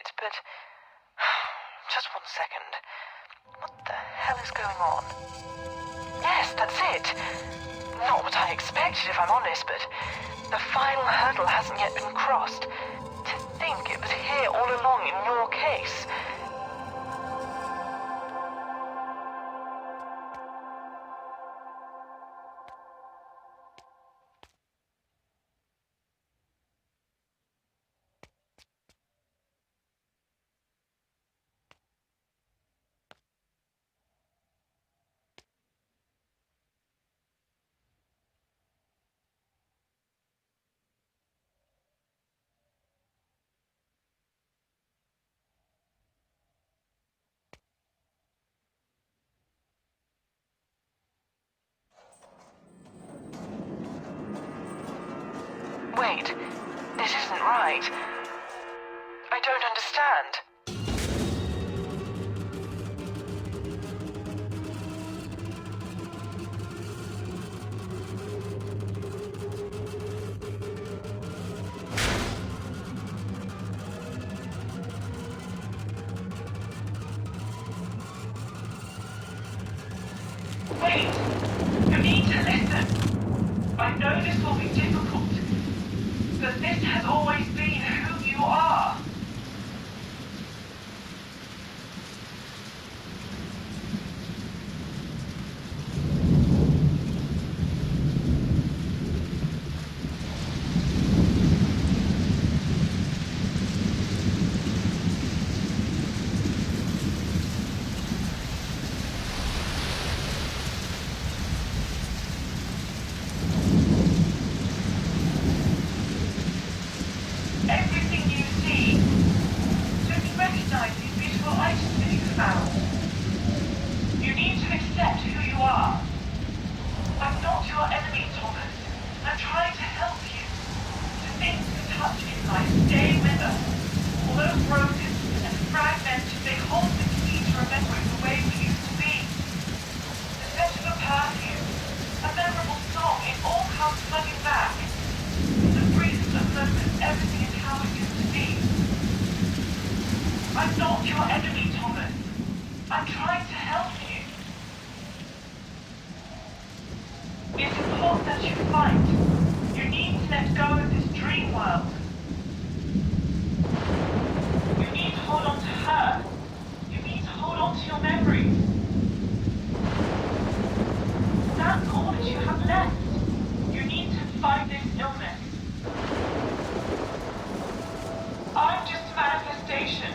it, but... Just 1 second. What the hell is going on? Yes, that's it. Not what I expected, if I'm honest, but the final hurdle hasn't yet been crossed. To think it was here all along in your case. Wait, this isn't right. I don't understand. Wait, you need to listen. I know this will be difficult, but this has always been who you are. Everything you see, don't you recognize these beautiful items that you found? You need to accept who you are. I'm not your enemy, Thomas. I'm trying to help you. The things we touch in life stay with us. Although broken and fragmented, they hold the key to remembering the way we used to be. The scent of a perfume, a memorable song, it all comes flooding back. The breeze of the moment, everything is how it used to be. I'm not your enemy, Thomas. I'm trying to help you. It's important that you fight. You need to let go of this dream world. You need to hold on to her. You need to hold on to your memories. That's all that you have left. You need to fight this illness. I'm just a manifestation,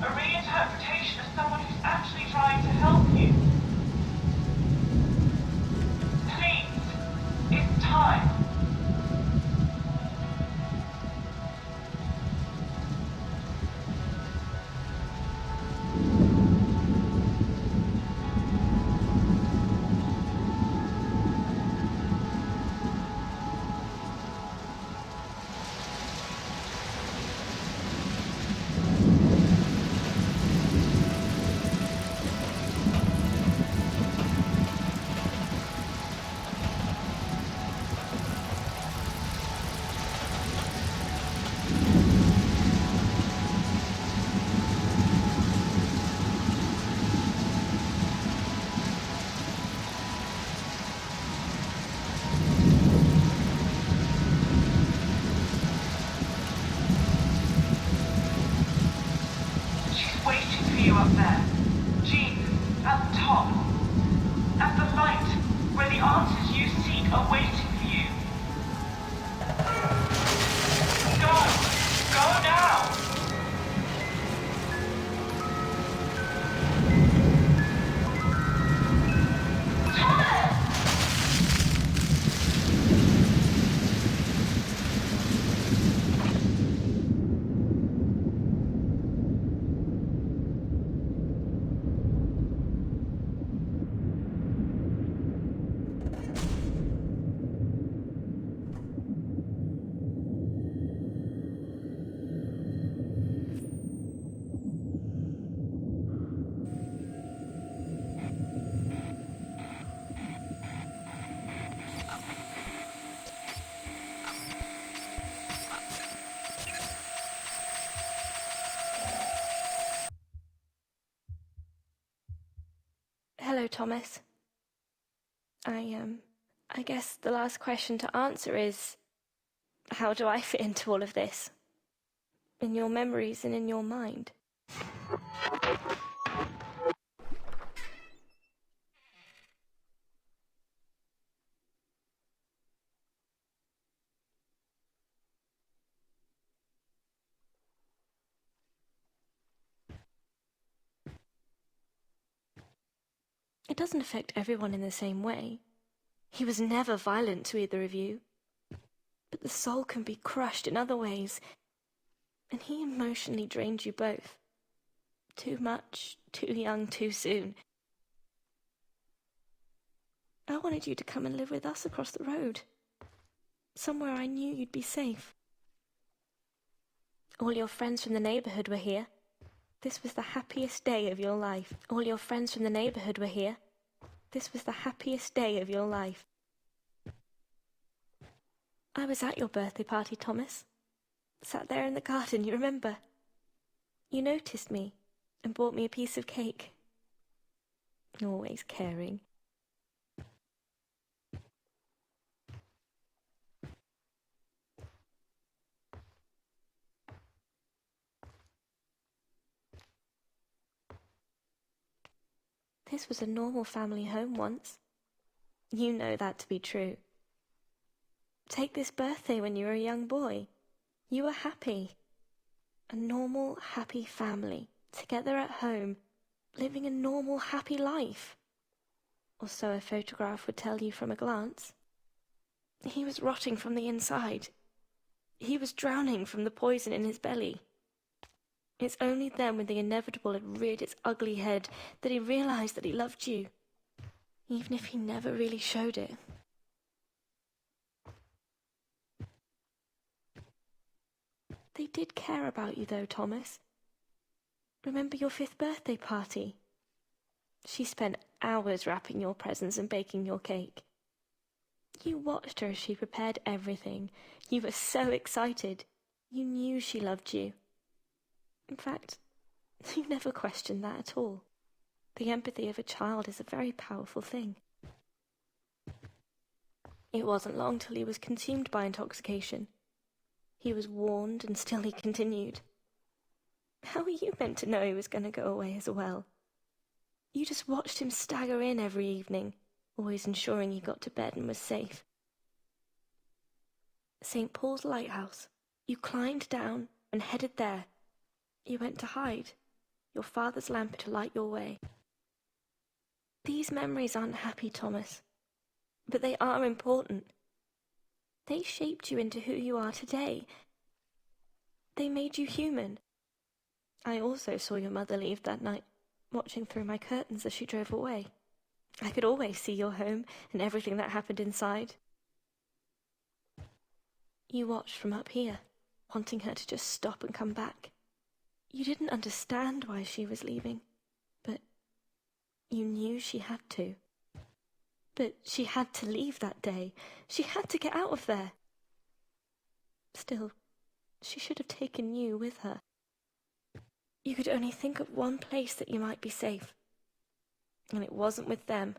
a reinterpretation of someone who's actually trying to help you. Please, it's time. Thomas. I guess the last question to answer is, how do I fit into all of this? In your memories and in your mind? It doesn't affect everyone in the same way. He was never violent to either of you. But the soul can be crushed in other ways, and he emotionally drained you both. Too much, too young, too soon. I wanted you to come and live with us across the road. Somewhere I knew you'd be safe. All your friends from the neighborhood were here. This was the happiest day of your life. All your friends from the neighborhood were here. This was the happiest day of your life. I was at your birthday party, Thomas. Sat there in the garden, you remember? You noticed me and bought me a piece of cake. Always caring. This was a normal family home once. You know that to be true. Take this birthday when you were a young boy. You were happy. A normal, happy family, together at home, living a normal, happy life. Or so a photograph would tell you from a glance. He was rotting from the inside. He was drowning from the poison in his belly. It's only then, when the inevitable had reared its ugly head, that he realized that he loved you, even if he never really showed it. They did care about you, though, Thomas. Remember your 5th birthday party? She spent hours wrapping your presents and baking your cake. You watched her as she prepared everything. You were so excited. You knew she loved you. In fact, you never questioned that at all. The empathy of a child is a very powerful thing. It wasn't long till he was consumed by intoxication. He was warned, and still he continued. How were you meant to know he was going to go away as well? You just watched him stagger in every evening, always ensuring he got to bed and was safe. St. Paul's Lighthouse. You climbed down and headed there. You went to hide, your father's lamp to light your way. These memories aren't happy, Thomas, but they are important. They shaped you into who you are today. They made you human. I also saw your mother leave that night, watching through my curtains as she drove away. I could always see your home and everything that happened inside. You watched from up here, wanting her to just stop and come back. You didn't understand why she was leaving, but you knew she had to. But she had to leave that day. She had to get out of there. Still, she should have taken you with her. You could only think of one place that you might be safe, and it wasn't with them.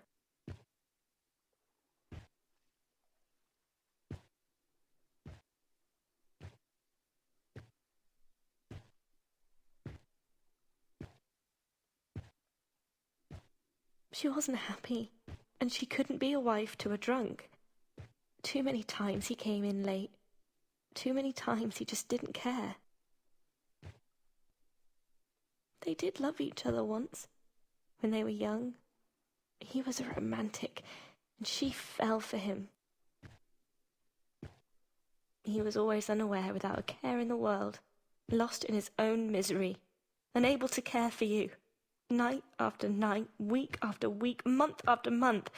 She wasn't happy, and she couldn't be a wife to a drunk. Too many times he came in late. Too many times he just didn't care. They did love each other once, when they were young. He was a romantic, and she fell for him. He was always unaware, without a care in the world, lost in his own misery, unable to care for you. Night after night, week after week, month after month.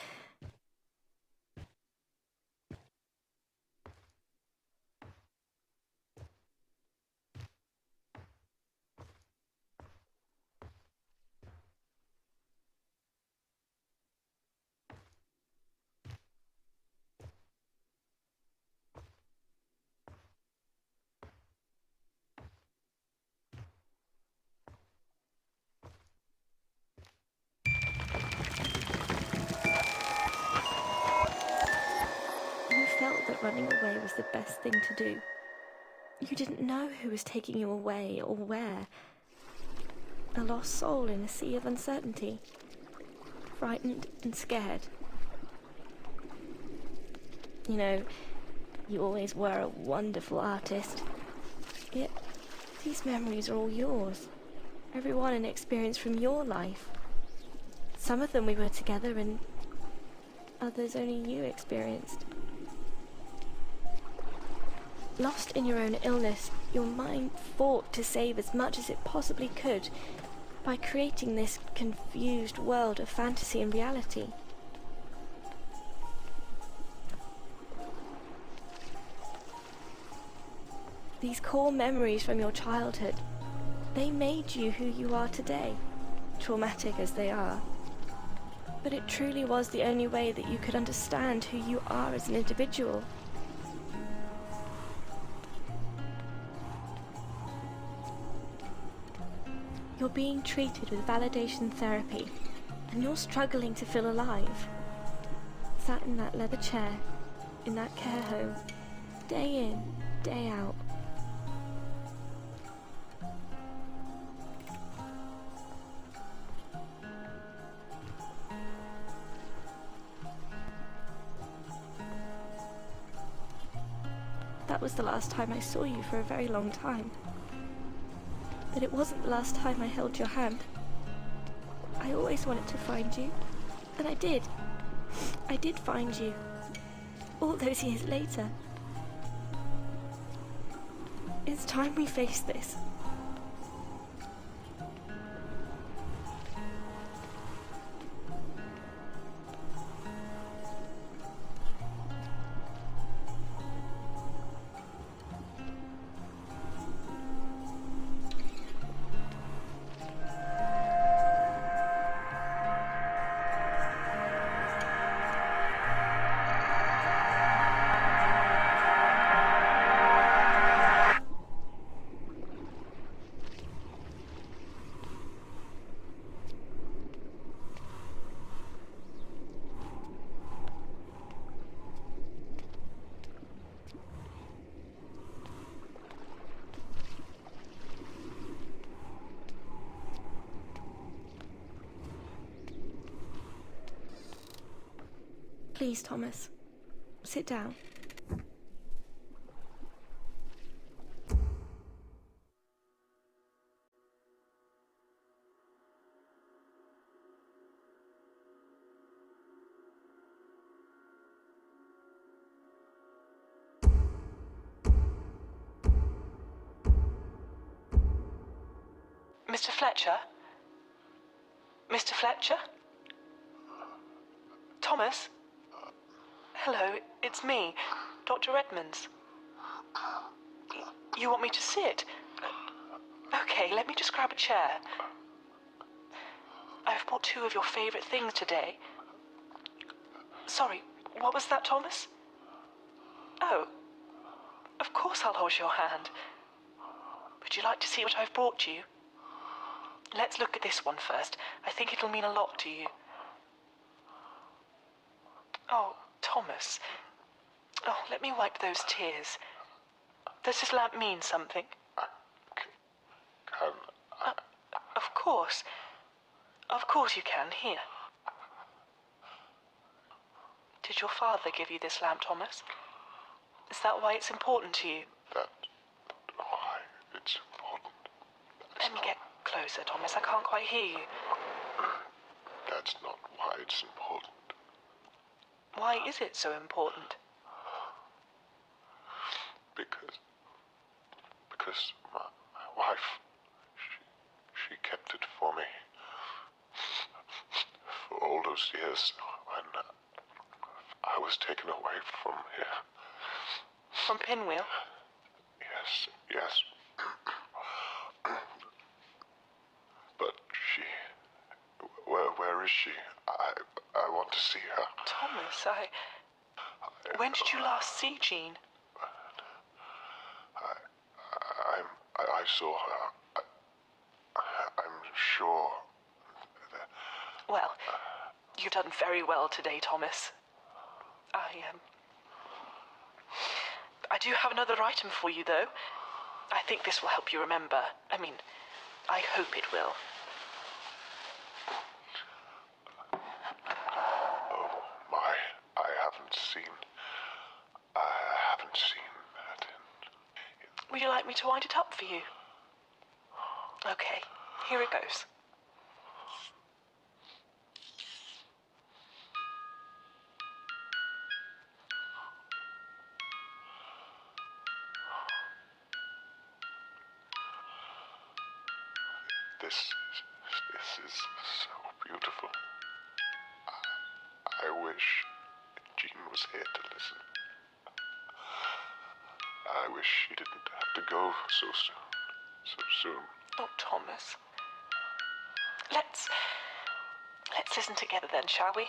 running away was the best thing to do. You didn't know who was taking you away or where. A lost soul in a sea of uncertainty. Frightened and scared. You know, you always were a wonderful artist. Yet, these memories are all yours. Every one an experience from your life. Some of them we were together and others only you experienced. Lost in your own illness, your mind fought to save as much as it possibly could by creating this confused world of fantasy and reality. These core memories from your childhood, they made you who you are today, traumatic as they are. But it truly was the only way that you could understand who you are as an individual. You're being treated with validation therapy, and you're struggling to feel alive. Sat in that leather chair, in that care home, day in, day out. That was the last time I saw you for a very long time. But it wasn't the last time I held your hand. I always wanted to find you, and I did. I did find you, all those years later. It's time we face this. Please, Thomas, sit down. Mr. Fletcher? Mr. Fletcher? Thomas? Hello, it's me, Dr. Edmonds. You want me to sit? Okay, let me just grab a chair. I've brought 2 of your favourite things today. Sorry, what was that, Thomas? Oh, of course I'll hold your hand. Would you like to see what I've brought you? Let's look at this one first. I think it'll mean a lot to you. Oh, Thomas. Oh, let me wipe those tears. Does this lamp mean something? Can I? Of course. Of course you can. Here. Did your father give you this lamp, Thomas? Is that why it's important to you? That's why it's important. Let me get closer, Thomas. I can't quite hear you. That's not why it's important. Why is it so important? Because my wife, she kept it for me. For all those years when I was taken away from here. From Pinwheel? Yes. But where is she? I want to see her. Thomas, when did you last see Jean? I saw her. I'm sure that... Well, you've done very well today, Thomas. I do have another item for you, though. I think this will help you remember. I mean, I hope it will. Oh, my. I haven't seen that in... Would you like me to wind it up for you? Okay, here it goes. This is so beautiful. I wish Jean was here to listen. I wish she didn't have to go so soon. Oh, Thomas. Let's listen together then, shall we?